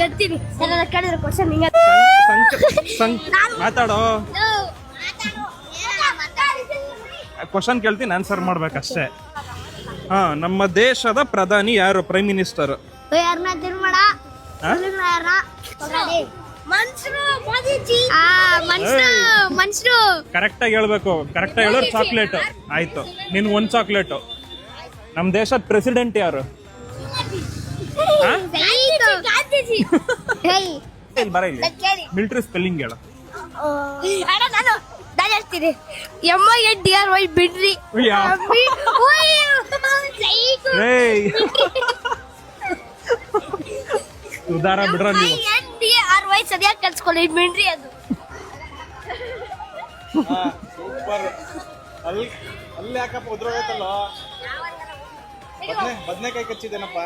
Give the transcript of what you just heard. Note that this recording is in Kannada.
ಗೊತ್ತೀನಿ ಎಲ್ಲ ಕೇಳಿದ್ರೆ ಕ್ವಶನ್ ಹಿಂಗ ಮಾತಾಡೋ. ಕ್ವಶನ್ ಕೇಳ್ತೀನಿ ಆನ್ಸರ್ ಮಾಡ್ಬೇಕಷ್ಟೇ. ಹಾ, ನಮ್ಮ ದೇಶದ ಪ್ರಧಾನಿ ಯಾರು? ಪ್ರೈಮ್ ಮಿನಿಸ್ಟರ್ ಯಾರನ್ನ ತಿರ್ಮಾಡ ಮನುಷ್ಯರು ಕರೆಕ್ಟ್ ಆಗಿ ಹೇಳ್ಬೇಕು. ಕರೆಕ್ಟ್ ಆಗಿ ಹೇಳಿದ್ರೆ ಚಾಕ್ಲೇಟ್ ಆಯ್ತು. ನಿನ್ ಒಂದ್ ಚಾಕ್ಲೇಟ್. ನಮ್ ದೇಶದ ಪ್ರೆಸಿಡೆಂಟ್ ಯಾರು? ಬರ ಇಲ್ಲಿ ಮಿಲಿಟರಿ ಸ್ಪೆಲ್ಲಿಂಗ್ ಹೇಳ. ನಾನು ಹೇಳ್ತೀನಿ. MINTRY ಬಿಡ್ರಿ. ಉದಾರ ಬಿಡ್ರ ನೀವು. MINTRY ಸರಿಯಾಗಿ ಕಲ್ಸ್ಕೊಳ್ಳಿ. ಬಿಡ್ರಿ ಅದು ಸೂಪರ್. ಅಲ್ಲಿ ಯಾಕಪ್ಪ ಉದ್ರೋಗೈತಲ್ಲ? ಬದನೆಕಾಯಿ ಕಚ್ಚಿದೇನಪ್ಪ.